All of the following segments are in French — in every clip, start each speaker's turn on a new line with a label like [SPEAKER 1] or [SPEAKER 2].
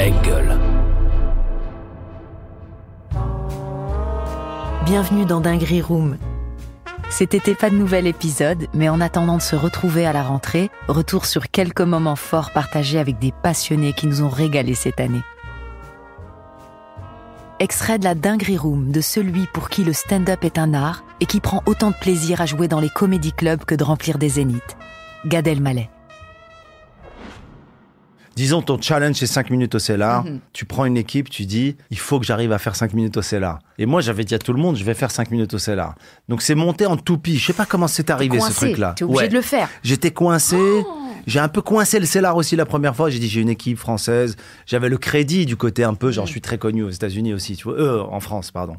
[SPEAKER 1] avec gueule.
[SPEAKER 2] Bienvenue dans Dinguerie Room. Cet été, pas de nouvel épisode, mais en attendant de se retrouver à la rentrée, retour sur quelques moments forts partagés avec des passionnés qui nous ont régalés cette année. Extrait de la Dinguerie Room de celui pour qui le stand-up est un art et qui prend autant de plaisir à jouer dans les comédie clubs que de remplir des zéniths. Gad Elmaleh.
[SPEAKER 3] Disons, ton challenge, c'est 5 minutes au Cellar. Tu prends une équipe, tu dis, il faut que j'arrive à faire 5 minutes au Cellar. Et moi, j'avais dit à tout le monde, je vais faire 5 minutes au Cellar. Donc, c'est monté en toupie. Je sais pas comment c'est arrivé, ce truc-là.
[SPEAKER 2] T'es obligé de le faire.
[SPEAKER 3] J'étais coincé. J'ai un peu coincé le Cellar aussi la première fois. J'ai dit, j'ai une équipe française. J'avais le crédit du côté un peu, genre, je suis très connu aux États-Unis aussi, tu vois. En France, pardon.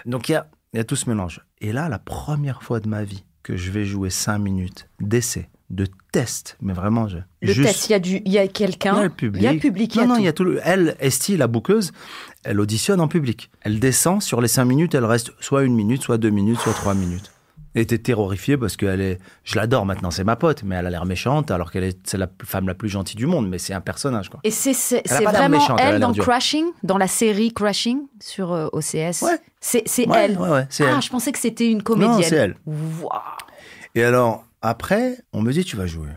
[SPEAKER 3] Donc, il y a tout ce mélange. Et là, la première fois de ma vie que je vais jouer 5 minutes d'essai, de test, mais vraiment,
[SPEAKER 2] test, il y a quelqu'un,
[SPEAKER 3] il y a le public.
[SPEAKER 2] Il y a le public,
[SPEAKER 3] non, il y a tout. Elle, Esti, la bouqueuse, elle auditionne en public. Elle descend, sur les 5 minutes, elle reste soit 1 minute, soit 2 minutes, soit 3 minutes. Et t'es terrorifié parce je l'adore maintenant, c'est ma pote, mais elle a l'air méchante, alors c'est la femme la plus gentille du monde, mais c'est un personnage, quoi.
[SPEAKER 2] Et c'est vraiment méchante, elle dans Crashing, dans la série Crashing sur OCS.
[SPEAKER 3] Ouais.
[SPEAKER 2] C'est elle.
[SPEAKER 3] Ouais, c'est elle.
[SPEAKER 2] Je pensais que c'était une comédienne.
[SPEAKER 3] Non, c'est elle.
[SPEAKER 2] Wow.
[SPEAKER 3] Et alors, après, on me dit, tu vas jouer.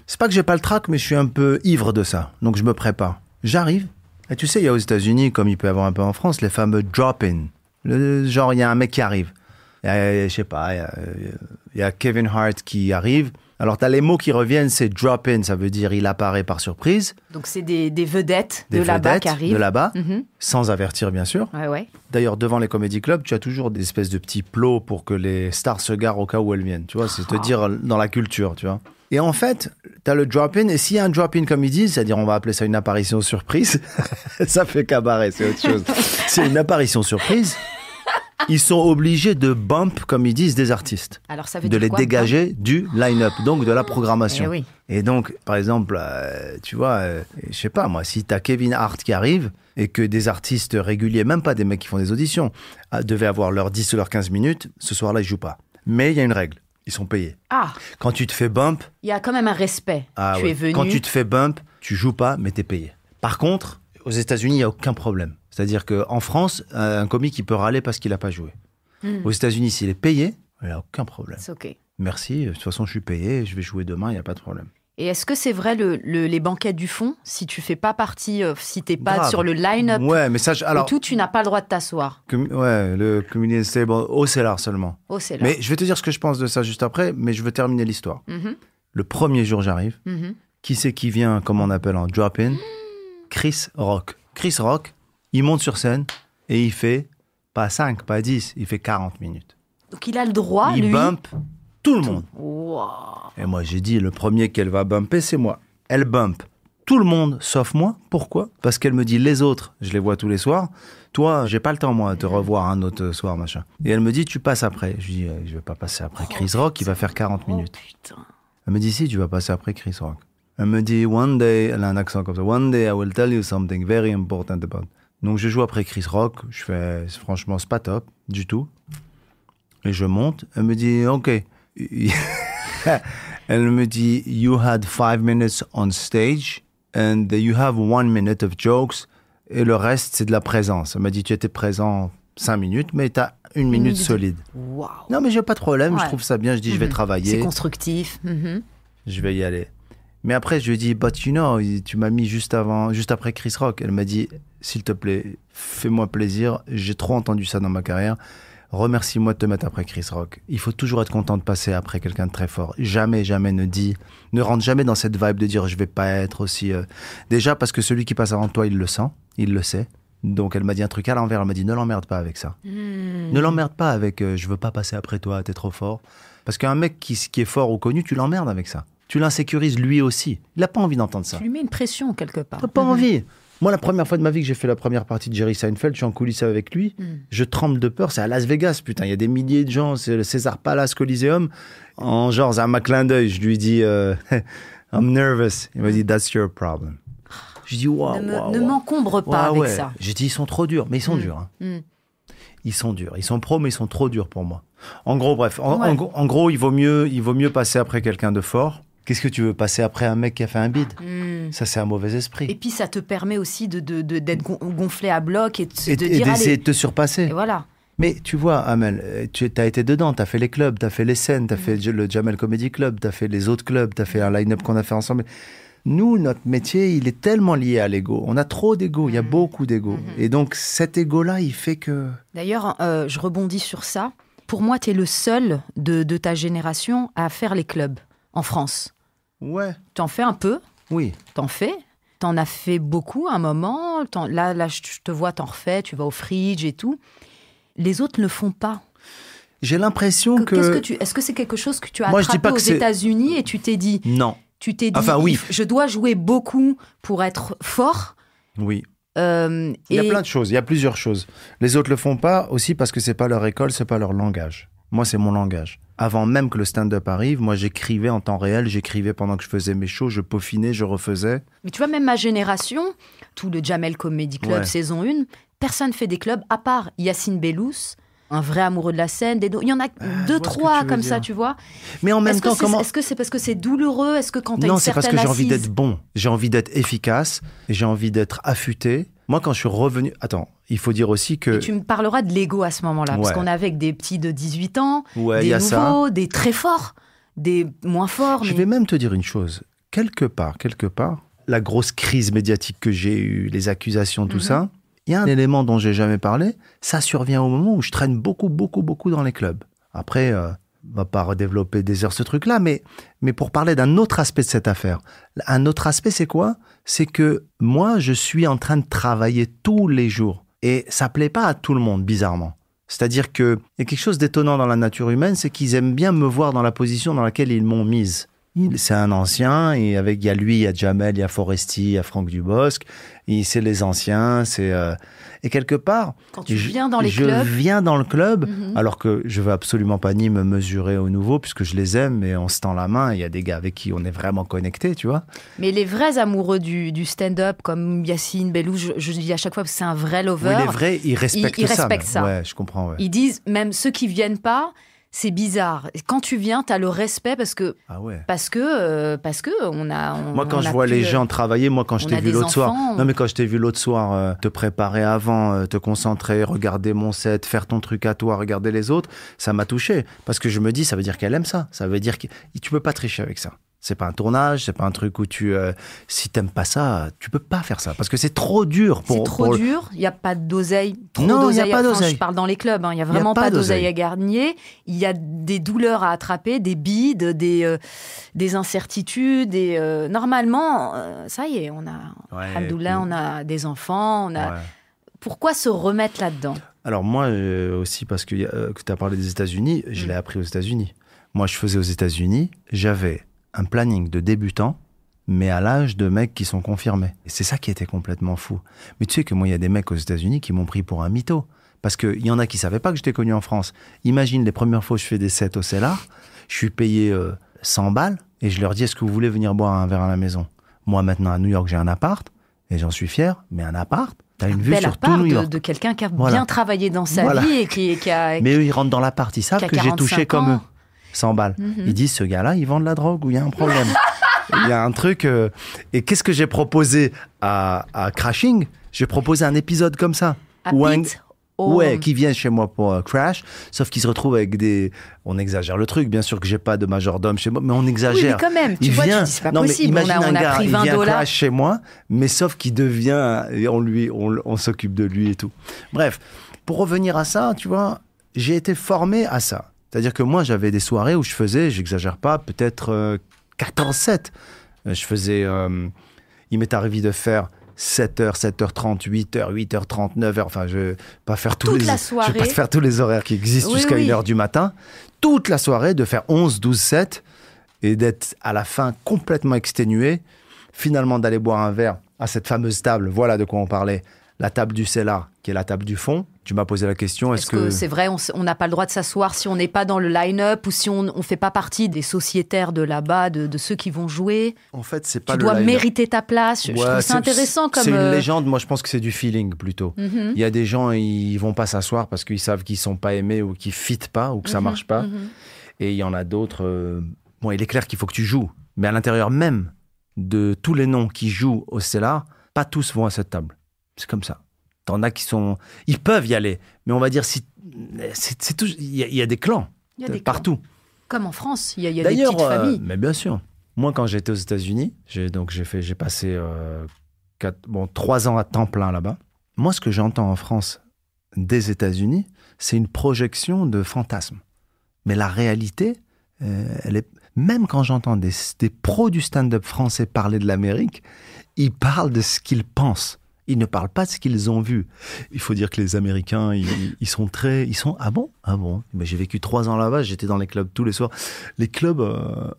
[SPEAKER 3] C'est pas que j'ai pas le trac, mais je suis un peu ivre de ça. Donc, je me prépare. J'arrive. Et tu sais, il y a aux États-Unis, comme il peut y avoir un peu en France, les fameux drop-in. Genre, il y a un mec qui arrive. Je sais pas, il y a Kevin Hart qui arrive. Alors, t'as les mots qui reviennent, c'est drop-in, ça veut dire il apparaît par surprise.
[SPEAKER 2] Donc, c'est des vedettes de là-bas qui arrivent.
[SPEAKER 3] De là-bas, sans avertir, bien sûr.
[SPEAKER 2] Ouais.
[SPEAKER 3] D'ailleurs, devant les comédie clubs, tu as toujours des espèces de petits plots pour que les stars se garent au cas où elles viennent. Tu vois, c'est te dire dans la culture, tu vois. Et en fait, tu as le drop-in, et s'il y a un drop-in comme ils disent, c'est-à-dire on va appeler ça une apparition surprise, ça fait cabaret, c'est autre chose. C'est une apparition surprise. Ils sont obligés de bump, comme ils disent, des artistes.
[SPEAKER 2] Alors, ça veut
[SPEAKER 3] de
[SPEAKER 2] dire
[SPEAKER 3] les
[SPEAKER 2] quoi,
[SPEAKER 3] dégager du line-up, donc de la programmation.
[SPEAKER 2] Oui.
[SPEAKER 3] Et donc, par exemple, tu vois, je sais pas moi, si t'as Kevin Hart qui arrive et que des artistes réguliers, même pas des mecs qui font des auditions, devaient avoir leurs 10 ou leurs 15 minutes, ce soir-là, ils jouent pas. Mais il y a une règle, ils sont payés. Quand tu te fais bump...
[SPEAKER 2] Il y a quand même un respect. Tu es venu...
[SPEAKER 3] Quand tu te fais bump, tu joues pas, mais t'es payé. Par contre, aux États-Unis, il n'y a aucun problème. C'est-à-dire qu'en France, un comique, il peut râler parce qu'il n'a pas joué. Aux États-Unis, s'il est payé, il n'y a aucun problème.
[SPEAKER 2] C'est OK.
[SPEAKER 3] Merci, de toute façon, je suis payé, je vais jouer demain, il n'y a pas de problème.
[SPEAKER 2] Et est-ce que c'est vrai les banquettes du fond, si tu fais pas partie, si t'es pas
[SPEAKER 3] Grave.
[SPEAKER 2] sur le line-up
[SPEAKER 3] mais ça, alors,
[SPEAKER 2] et tout, tu n'as pas le droit de t'asseoir.
[SPEAKER 3] Le Comedian Stable au Cellar seulement.
[SPEAKER 2] Au Cellar.
[SPEAKER 3] Mais je vais te dire ce que je pense de ça juste après, mais je veux terminer l'histoire. Le premier jour, j'arrive. Qui c'est qui vient, comme on appelle en drop-in Chris Rock. Chris Rock, il monte sur scène et il fait pas 5, pas 10, il fait 40 minutes.
[SPEAKER 2] Donc il a le droit,
[SPEAKER 3] il
[SPEAKER 2] lui.
[SPEAKER 3] bump tout le monde.
[SPEAKER 2] Wow.
[SPEAKER 3] Et moi, j'ai dit, le premier qu'elle va bumper, c'est moi. Elle bump tout le monde, sauf moi. Pourquoi ? Parce qu'elle me dit, les autres, je les vois tous les soirs. Toi, j'ai pas le temps, moi, de te revoir un autre soir, machin. Et elle me dit, tu passes après. Je dis, je vais pas passer après Chris Rock, il va faire 40 minutes.
[SPEAKER 2] Putain.
[SPEAKER 3] Elle me dit, si, tu vas passer après Chris Rock. Elle me dit, one day, elle a un accent comme ça, one day I will tell you something very important about. Donc je joue après Chris Rock, franchement, c'est pas top, du tout. Et je monte, elle me dit, OK. Elle me dit, you had 5 minutes on stage, and you have 1 minute of jokes, et le reste, c'est de la présence. Elle m'a dit, tu étais présent 5 minutes, mais t'as 1 minute solide.
[SPEAKER 2] Wow.
[SPEAKER 3] Non, mais j'ai pas de problème, je trouve ça bien, je dis, je vais travailler.
[SPEAKER 2] C'est constructif.
[SPEAKER 3] Je vais y aller. Mais après, je lui ai dit, but you know, tu m'as mis juste après Chris Rock. Elle m'a dit, s'il te plaît, fais-moi plaisir. J'ai trop entendu ça dans ma carrière. Remercie-moi de te mettre après Chris Rock. Il faut toujours être content de passer après quelqu'un de très fort. Jamais ne rentre jamais dans cette vibe de dire, je vais pas être aussi... Déjà, parce que celui qui passe avant toi, il le sent, il le sait. Donc, elle m'a dit un truc à l'envers. Elle m'a dit, ne l'emmerde pas avec ça. Ne l'emmerde pas avec, je veux pas passer après toi, t'es trop fort. Parce qu'un mec qui est fort ou connu, tu l'emmerdes avec ça. Tu l'insécurises lui aussi. Il n'a pas envie d'entendre ça.
[SPEAKER 2] Tu lui mets une pression quelque part.
[SPEAKER 3] T'as pas envie. Moi, la première fois de ma vie que j'ai fait la première partie de Jerry Seinfeld, je suis en coulisses avec lui. Je tremble de peur. C'est à Las Vegas, putain. Il y a des milliers de gens. C'est le César Palace Coliseum. En genre, à ma clin d'œil, je lui dis I'm nervous. Il m'a dit That's your problem. Je dis waouh.
[SPEAKER 2] Ne m'encombre pas avec ça.
[SPEAKER 3] J'ai dit ils sont trop durs. Mais ils sont durs. Hein. Ils sont durs. Ils sont pros, mais ils sont trop durs pour moi. En gros, bref. En gros, il vaut mieux passer après quelqu'un de fort. Qu'est-ce que tu veux passer après un mec qui a fait un bide? Ça, c'est un mauvais esprit.
[SPEAKER 2] Et puis, ça te permet aussi d'être gonflé à bloc et de dire...
[SPEAKER 3] Et d'essayer de te surpasser.
[SPEAKER 2] Et voilà.
[SPEAKER 3] Mais tu vois, Amel, tu as été dedans, tu as fait les clubs, tu as fait les scènes, tu as fait le Jamel Comedy Club, tu as fait les autres clubs, tu as fait un line-up qu'on a fait ensemble. Nous, notre métier, il est tellement lié à l'ego. On a trop d'ego, il y a beaucoup d'ego. Et donc, cet ego-là, il fait que...
[SPEAKER 2] D'ailleurs, je rebondis sur ça. Pour moi, tu es le seul de ta génération à faire les clubs en France.
[SPEAKER 3] Ouais.
[SPEAKER 2] T'en fais un peu.
[SPEAKER 3] Oui.
[SPEAKER 2] T'en fais. T'en as fait beaucoup à un moment. Là, je te vois, t'en refais. Tu vas au Fridge et tout. Les autres ne le font pas.
[SPEAKER 3] J'ai l'impression que...
[SPEAKER 2] Est-ce que c'est quelque chose que tu as
[SPEAKER 3] Moi,
[SPEAKER 2] attrapé aux États-Unis et tu t'es dit...
[SPEAKER 3] Non.
[SPEAKER 2] Tu t'es dit,
[SPEAKER 3] enfin, oui.
[SPEAKER 2] Je dois jouer beaucoup pour être fort.
[SPEAKER 3] Oui. Il y a plein de choses, il y a plusieurs choses. Les autres le font pas aussi parce que c'est pas leur école, c'est pas leur langage. Moi, c'est mon langage. Avant même que le stand-up arrive, moi, j'écrivais en temps réel, j'écrivais pendant que je faisais mes shows, je peaufinais, je refaisais.
[SPEAKER 2] Mais tu vois, même ma génération, tout le Jamel Comedy Club saison 1, personne fait des clubs à part Yacine Bellous, un vrai amoureux de la scène. Il y en a 2, 3 comme ça, tu vois.
[SPEAKER 3] Mais en même temps,
[SPEAKER 2] Est-ce que c'est parce que c'est douloureux? Est-ce que quand tu as
[SPEAKER 3] Non,
[SPEAKER 2] une
[SPEAKER 3] c'est parce
[SPEAKER 2] certaine
[SPEAKER 3] que j'ai envie
[SPEAKER 2] assise...
[SPEAKER 3] d'être bon. J'ai envie d'être efficace. Et j'ai envie d'être affûté. Moi, quand je suis revenu... Attends, il faut dire aussi que...
[SPEAKER 2] Et tu me parleras de l'ego à ce moment-là. Parce qu'on est avec des petits de 18 ans, des nouveaux, des très forts, des moins forts.
[SPEAKER 3] Je vais même te dire une chose. Quelque part, la grosse crise médiatique que j'ai eue, les accusations, tout ça... Il y a un élément dont j'ai jamais parlé, ça survient au moment où je traîne beaucoup dans les clubs. Après, on va pas redévelopper des heures ce truc-là, mais pour parler d'un autre aspect de cette affaire. Un autre aspect, c'est quoi? C'est que moi, je suis en train de travailler tous les jours. Et ça plaît pas à tout le monde, bizarrement. C'est-à-dire qu'il y a quelque chose d'étonnant dans la nature humaine, c'est qu'ils aiment bien me voir dans la position dans laquelle ils m'ont mise. C'est un ancien, et il y a lui, il y a Jamel, il y a Foresti, il y a Franck Dubosc, c'est les anciens, et quelque part...
[SPEAKER 2] Quand tu viens dans les clubs...
[SPEAKER 3] Je viens dans le club, alors que je veux absolument pas ni me mesurer aux nouveaux, puisque je les aime, et on se tend la main, il y a des gars avec qui on est vraiment connectés, tu vois.
[SPEAKER 2] Mais les vrais amoureux du stand-up, comme Yacine Bellous, je dis à chaque fois que c'est un vrai lover...
[SPEAKER 3] Oui, les vrais, ils respectent ça. Ouais, je comprends, ouais.
[SPEAKER 2] Ils disent, même ceux qui viennent pas... C'est bizarre. Quand tu viens, tu as le respect parce que on a...
[SPEAKER 3] Moi, quand je vois les gens travailler, quand je t'ai vu l'autre soir... Non, mais quand je t'ai vu l'autre soir, te préparer avant, te concentrer, regarder mon set, faire ton truc à toi, regarder les autres, ça m'a touché. Parce que je me dis, ça veut dire qu'elle aime ça. Ça veut dire que tu peux pas tricher avec ça. C'est pas un tournage, c'est pas un truc où si t'aimes pas ça, tu peux pas faire ça. Parce que c'est trop dur.
[SPEAKER 2] C'est trop dur, il n'y a pas d'oseille.
[SPEAKER 3] Non, il n'y a pas d'oseille.
[SPEAKER 2] Je parle dans les clubs, il n'y a vraiment pas d'oseille à gagner. Il y a des douleurs à attraper, des bides, des incertitudes. Normalement, ça y est, on a, alhamdoulilah, on a des enfants. Pourquoi se remettre là-dedans?
[SPEAKER 3] Alors moi aussi, parce que tu as parlé des États-Unis, je l'ai appris aux États-Unis. Moi, je faisais aux États-Unis, j'avais un planning de débutants, mais à l'âge de mecs qui sont confirmés. Et c'est ça qui était complètement fou. Mais tu sais que moi, il y a des mecs aux États-Unis qui m'ont pris pour un mytho. Parce qu'il y en a qui ne savaient pas que j'étais connu en France. Imagine, les premières fois que je fais des sets au Cellar, je suis payé 100 balles, et je leur dis, est-ce que vous voulez venir boire un verre à la maison? Moi, maintenant, à New York, j'ai un appart, et j'en suis fier, mais un appart, t'as une vue sur tout New York.
[SPEAKER 2] De quelqu'un qui a bien travaillé dans sa vie et qui a...
[SPEAKER 3] Mais eux, ils rentrent dans l'appart, ils savent que j'ai touché comme eux. 100 balles. Ils disent, ce gars-là, il vend de la drogue ou il y a un problème. Il y a un truc... Et qu'est-ce que j'ai proposé à Crashing? J'ai proposé un épisode comme ça. Qui vient chez moi pour Crash, sauf qu'il se retrouve avec des... On exagère le truc, bien sûr que j'ai pas de majordome chez moi, mais on exagère.
[SPEAKER 2] Oui, mais quand même, tu vois, tu dis, c'est pas possible.
[SPEAKER 3] Imagine
[SPEAKER 2] on a
[SPEAKER 3] gars,
[SPEAKER 2] pris $20.
[SPEAKER 3] Il vient Crash chez moi, mais sauf qu'il devient... Et on s'occupe de lui et tout. Bref, pour revenir à ça, tu vois, j'ai été formé à ça. C'est-à-dire que moi, j'avais des soirées où je faisais, j'exagère pas, peut-être 14-7. Je faisais... il m'est arrivé de faire 7h, 7h30, 8h, 8h30, 9h. Enfin, je vais pas faire tous les horaires qui existent jusqu'à 1h du matin. Toute la soirée, de faire 11, 12, 7 et d'être à la fin complètement exténué. Finalement, d'aller boire un verre à cette fameuse table. Voilà de quoi on parlait. La table du Cellar, qui est la table du fond. Tu m'as posé la question, est-ce que...
[SPEAKER 2] C'est vrai, on n'a pas le droit de s'asseoir si on n'est pas dans le line-up ou si on ne fait pas partie des sociétaires de là-bas, de ceux qui vont jouer.
[SPEAKER 3] En fait, c'est pas
[SPEAKER 2] tu dois mériter ta place. Je trouve ça intéressant comme...
[SPEAKER 3] C'est une légende, moi je pense que c'est du feeling plutôt. Il y a des gens, ils vont pas s'asseoir parce qu'ils savent qu'ils sont pas aimés ou qu'ils fitent pas ou que ça marche pas. Et il y en a d'autres... Bon, il est clair qu'il faut que tu joues, mais à l'intérieur même de tous les noms qui jouent au Cellar, pas tous vont à cette table. C'est comme ça. T'en as qui sont... Ils peuvent y aller, mais on va dire, c'est tout... il y a des clans partout.
[SPEAKER 2] Comme en France, il y a des petites familles.
[SPEAKER 3] Mais bien sûr. Moi, quand j'étais aux États-Unis, j'ai passé 3 ans à temps plein là-bas. Moi, ce que j'entends en France des États-Unis, c'est une projection de fantasmes. Mais la réalité, elle est... Même quand j'entends des pros du stand-up français parler de l'Amérique, ils parlent de ce qu'ils pensent. Ils ne parlent pas de ce qu'ils ont vu. Il faut dire que les Américains, ils sont ah bon? Mais j'ai vécu 3 ans là-bas, j'étais dans les clubs tous les soirs. Les clubs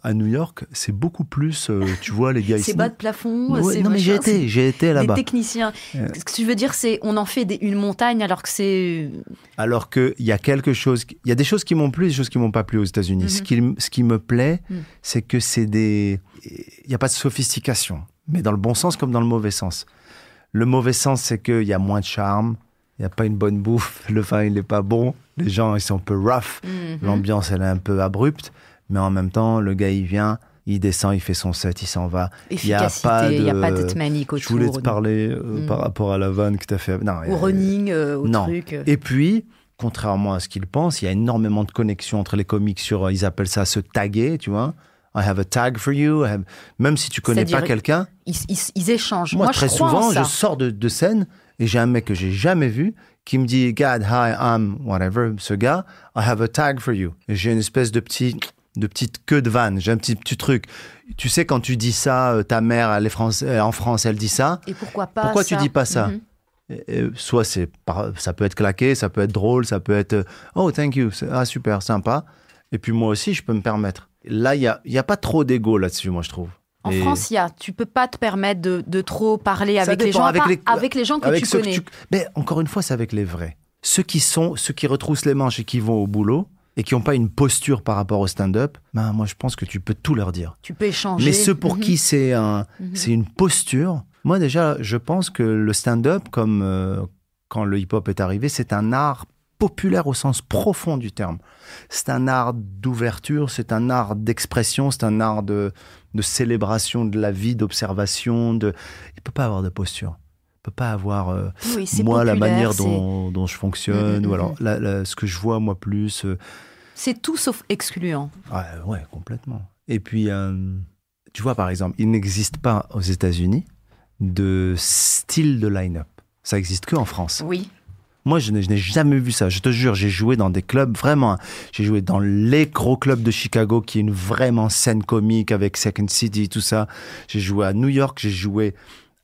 [SPEAKER 3] à New York, c'est beaucoup plus, tu vois, les gars...
[SPEAKER 2] C'est bas de plafond.
[SPEAKER 3] Ouais, non, mais j'ai été là-bas.
[SPEAKER 2] Des techniciens. Ce que tu veux dire, c'est on en fait une montagne alors que c'est...
[SPEAKER 3] Alors qu'il y a quelque chose... Il y a des choses qui m'ont plu et des choses qui m'ont pas plu aux États-Unis. Ce qui me plaît, c'est que c'est des... Il n'y a pas de sophistication, mais dans le bon sens comme dans le mauvais sens. Le mauvais sens, c'est qu'il y a moins de charme, il n'y a pas une bonne bouffe, le vin, il n'est pas bon, les gens, ils sont un peu rough, l'ambiance, elle est un peu abrupte, mais en même temps, le gars, il vient, il descend, il fait son set, il s'en va.
[SPEAKER 2] Efficacité, il n'y a pas de manique autour.
[SPEAKER 3] Je voulais te parler par rapport à la vanne que tu as fait. Non,
[SPEAKER 2] au running, au truc.
[SPEAKER 3] Et puis, contrairement à ce qu'ils pensent, il y a énormément de connexions entre les comiques sur, ils appellent ça se taguer, tu vois. I have a tag for you. Même si tu connais pas quelqu'un.
[SPEAKER 2] Ils échangent.
[SPEAKER 3] Moi très souvent, je sors de scène et j'ai un mec que j'ai jamais vu qui me dit, God, hi, I'm whatever, ce gars, I have a tag for you. Et j'ai une espèce de petite queue de vanne. J'ai un petit truc. Tu sais, quand tu dis ça, ta mère, elle est en France, elle dit ça.
[SPEAKER 2] Et pourquoi pas
[SPEAKER 3] Pourquoi
[SPEAKER 2] ça?
[SPEAKER 3] Tu dis pas ça? Soit ça peut être claqué, ça peut être drôle, ça peut être, oh, thank you, super, sympa. Et puis moi aussi, je peux me permettre. Là, il y a pas trop d'ego là-dessus, moi, je trouve.
[SPEAKER 2] En France, tu peux pas te permettre de trop parler avec les gens, avec les gens que tu connais.
[SPEAKER 3] Mais encore une fois, c'est avec les vrais. Ceux qui retroussent les manches et qui vont au boulot et qui n'ont pas une posture par rapport au stand-up, moi, je pense que tu peux tout leur dire.
[SPEAKER 2] Tu peux échanger.
[SPEAKER 3] Mais ceux pour qui c'est une posture, moi déjà, je pense que le stand-up, comme quand le hip-hop est arrivé, c'est un art populaire au sens profond du terme. C'est un art d'ouverture, c'est un art d'expression, c'est un art de célébration de la vie, d'observation. Il ne peut pas avoir de posture. Il ne peut pas avoir, moi, la manière dont je fonctionne, ou alors ce que je vois, moi, plus.
[SPEAKER 2] C'est tout sauf excluant.
[SPEAKER 3] Ouais, complètement. Et puis, tu vois, par exemple, il n'existe pas aux États-Unis de style de line-up. Ça n'existe qu'en France.
[SPEAKER 2] Oui.
[SPEAKER 3] Moi, je n'ai jamais vu ça. Je te jure, j'ai joué dans des clubs, vraiment. J'ai joué dans les gros clubs de Chicago, qui est une vraiment scène comique avec Second City, tout ça. J'ai joué à New York, j'ai joué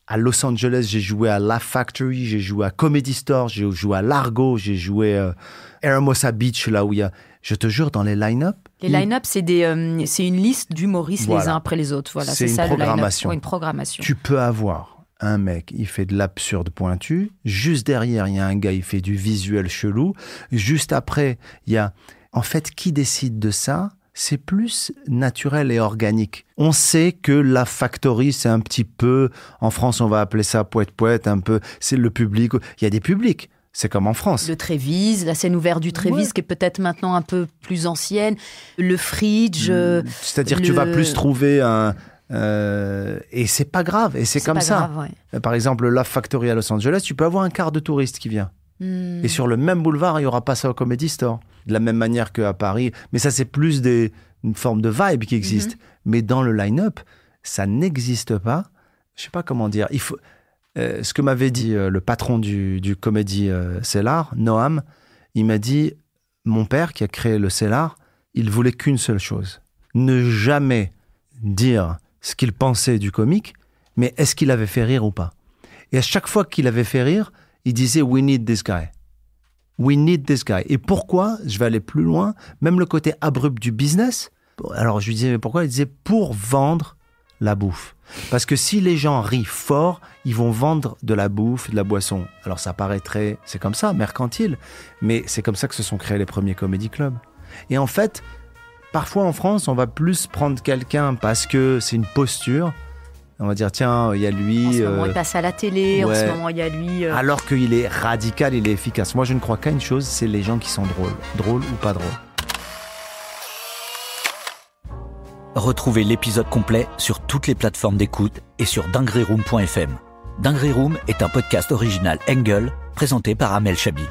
[SPEAKER 3] à Los Angeles, j'ai joué à Laugh Factory, j'ai joué à Comedy Store, j'ai joué à Largo, j'ai joué à Hermosa Beach, là où il y a... Je te jure, dans les line-up...
[SPEAKER 2] Les line-up, c'est une liste d'humoristes les uns après les autres. Voilà, c'est ça,
[SPEAKER 3] programmation.
[SPEAKER 2] Le line-up. Une programmation.
[SPEAKER 3] Tu peux avoir... un mec, il fait de l'absurde pointu. Juste derrière, il y a un gars, il fait du visuel chelou. Juste après, il y a... En fait, qui décide de ça? C'est plus naturel et organique. On sait que la factory, c'est un petit peu... En France, on va appeler ça poète-poète, un peu... C'est le public. Il y a des publics. C'est comme en France.
[SPEAKER 2] Le Trévise, la scène ouverte du Trévise, qui est peut-être maintenant un peu plus ancienne. Le Fridge.
[SPEAKER 3] C'est-à-dire que tu vas plus trouver un... et c'est pas grave, et c'est comme ça.
[SPEAKER 2] Grave, ouais.
[SPEAKER 3] Par exemple, la Factory à Los Angeles, tu peux avoir un quart de touristes qui vient. Et sur le même boulevard, il n'y aura pas ça au Comedy Store. De la même manière qu'à Paris. Mais ça, c'est plus une forme de vibe qui existe. Mais dans le line-up, ça n'existe pas. Je sais pas comment dire. Il faut, ce que m'avait dit le patron du Comedy Cellar, Noam, il m'a dit, mon père qui a créé le Cellar, il voulait qu'une seule chose. Ne jamais dire ce qu'il pensait du comique, mais est-ce qu'il avait fait rire ou pas? Et à chaque fois qu'il avait fait rire, il disait « We need this guy ». We need this guy. Et pourquoi? Je vais aller plus loin. Même le côté abrupt du business. Alors je lui disais « Mais pourquoi ?» Il disait « Pour vendre la bouffe ». Parce que si les gens rient fort, ils vont vendre de la bouffe, de la boisson. Alors ça paraîtrait, c'est comme ça, mercantile. Mais c'est comme ça que se sont créés les premiers comedy clubs. Et en fait, parfois en France, on va plus prendre quelqu'un parce que c'est une posture. On va dire, tiens, il y a lui...
[SPEAKER 2] En ce moment, il passe à la télé, en ce moment, il y a lui...
[SPEAKER 3] Alors qu'il est radical, il est efficace. Moi, je ne crois qu'à une chose, c'est les gens qui sont drôles. Drôles ou pas drôles.
[SPEAKER 1] Retrouvez l'épisode complet sur toutes les plateformes d'écoute et sur dingueryroom.fm. Dinguery Room est un podcast original Angle, présenté par Amel Chabi.